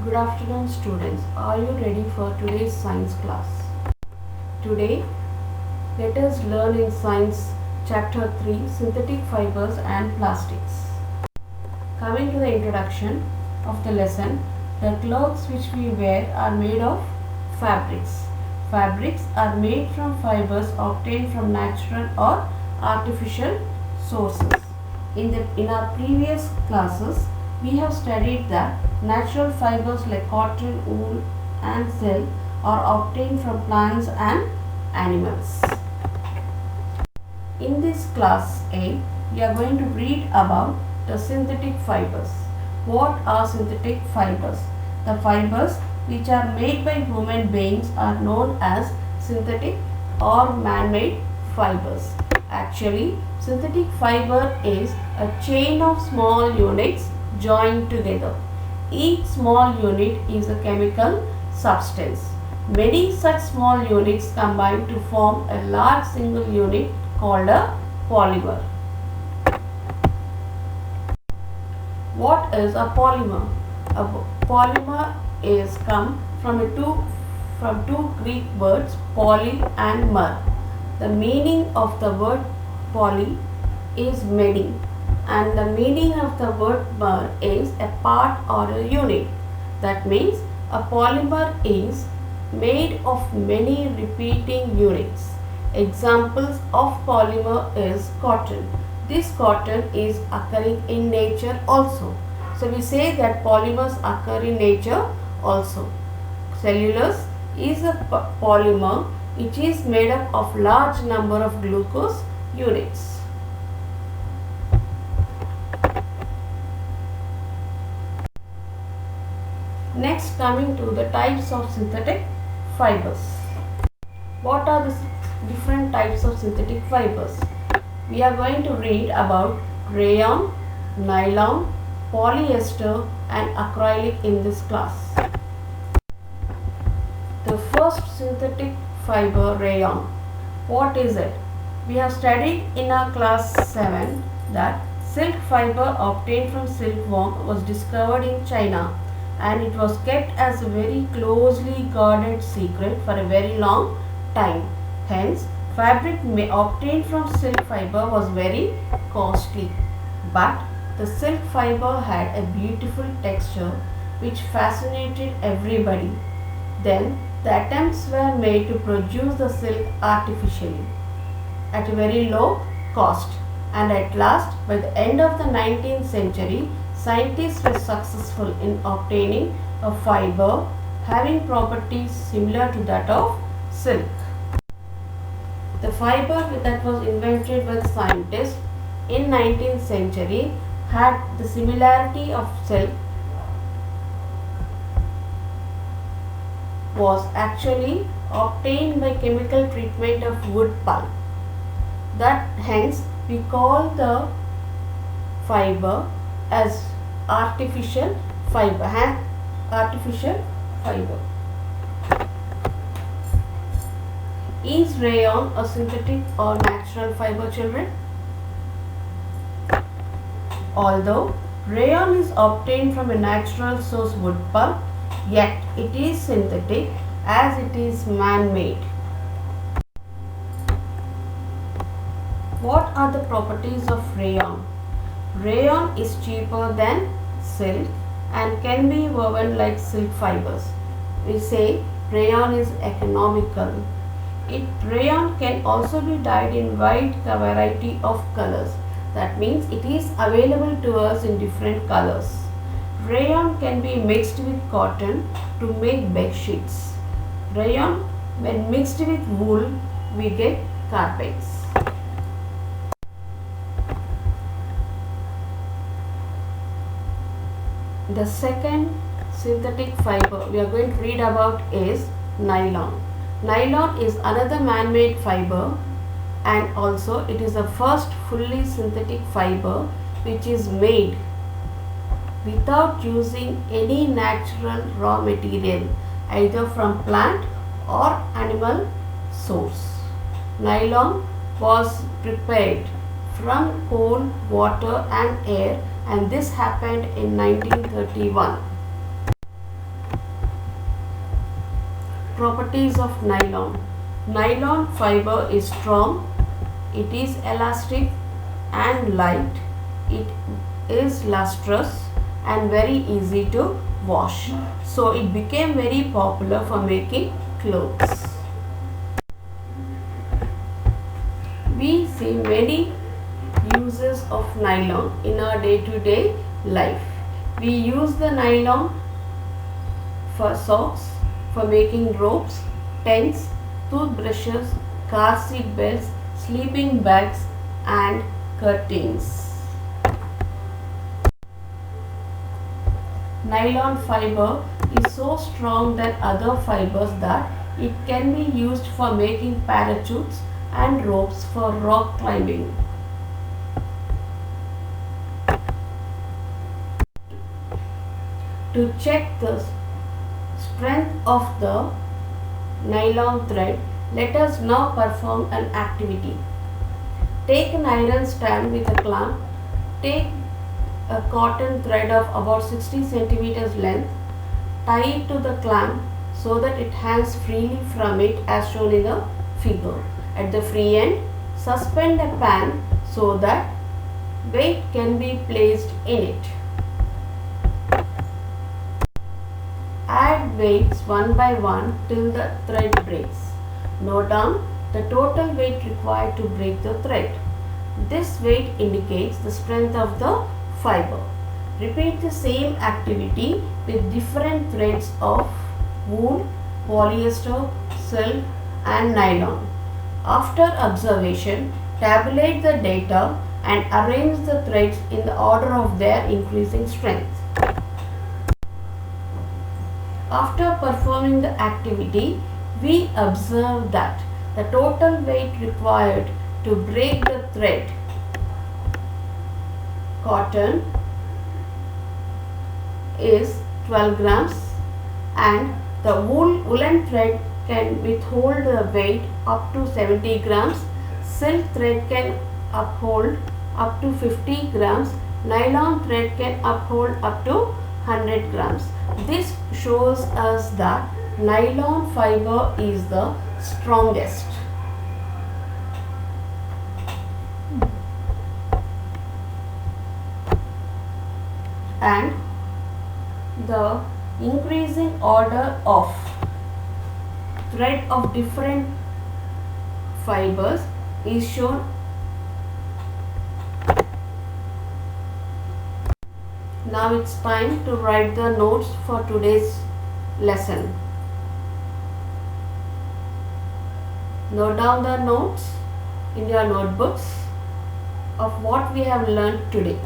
Good afternoon students. Are you ready for today's science class? Today, let us learn in science chapter 3 synthetic fibers and plastics. Coming to the introduction of the lesson, the clothes which we wear are made of fabrics. Fabrics are made from fibers obtained from natural or artificial sources. In our previous classes, we have studied that natural fibers like cotton, wool and silk are obtained from plants and animals. In this class A, we are going to read about the synthetic fibers. What are synthetic fibers? The fibers which are made by human beings are known as synthetic or man-made fibers. Actually, synthetic fiber is a chain of small units joined together. Each small unit is a chemical substance. Many such small units combine to form a large single unit called a polymer. What is a polymer? A polymer is come from two Greek words, poly and mer. The meaning of the word poly is many, and the meaning of the word mer is a part or a unit. That means a polymer is made of many repeating units. Examples of polymer is cotton. This cotton is occurring in nature also. So we say that polymers occur in nature also. Cellulose is a polymer which is made up of large number of glucose units. Next, coming to the types of synthetic fibers. What are the different types of synthetic fibers? We are going to read about rayon, nylon, polyester and acrylic in this class. The first synthetic fiber, rayon. What is it? We have studied in our class 7 that silk fiber obtained from silkworm was discovered in China, and it was kept as a very closely guarded secret for a very long time. Hence, fabric obtained from silk fiber was very costly. But the silk fiber had a beautiful texture which fascinated everybody. Then, the attempts were made to produce the silk artificially at a very low cost, and at last, by the end of the 19th century, scientists were successful in obtaining a fiber having properties similar to that of silk. The fiber that was invented by scientists in 19th century had the similarity of silk was actually obtained by chemical treatment of wood pulp. That hence we call the fiber as artificial fiber. Artificial fiber. Is rayon a synthetic or natural fiber, children? Although rayon is obtained from a natural source, wood pulp, yet it is synthetic as it is man-made. What are the properties of rayon? Rayon is cheaper than silk and can be woven like silk fibers. We say rayon is economical. Rayon can also be dyed in wide variety of colors. That means it is available to us in different colors. Rayon can be mixed with cotton to make bed sheets. Rayon, when mixed with wool, we get carpets. The second synthetic fiber we are going to read about is nylon. Nylon is another man-made fiber, and also it is the first fully synthetic fiber which is made without using any natural raw material either from plant or animal source. Nylon was prepared from coal, water and air, and this happened in 1931. properties of nylon. Nylon fiber is strong, it is elastic and light, it is lustrous and very easy to wash. So it became very popular for making clothes. We see many uses of nylon in our day-to-day life. We use the nylon for socks, for making ropes, tents, toothbrushes, car seat belts, sleeping bags and curtains. Nylon fiber is so strong than other fibers that it can be used for making parachutes and ropes for rock climbing. To check the strength of the nylon thread, let us now perform an activity. Take an iron stand with a clamp. Take a cotton thread of about 60 centimeters length. Tie it to the clamp so that it hangs freely from it as shown in the figure. At the free end, suspend a pan so that weight can be placed in it. Add weights one by one till the thread breaks. Note down the total weight required to break the thread. This weight indicates the strength of the fiber. Repeat the same activity with different threads of wool, polyester, silk and nylon. After observation, tabulate the data and arrange the threads in the order of their increasing strength. After performing the activity, we observe that the total weight required to break the thread cotton is 12 grams and the woolen thread can withhold the weight up to 70 grams, silk thread can uphold up to 50 grams, nylon thread can uphold up to 100 grams. This shows us that nylon fiber is the strongest. And the increasing order of thread of different fibers is shown. Now it's time to write the notes for today's lesson. Note down the notes in your notebooks of what we have learned today.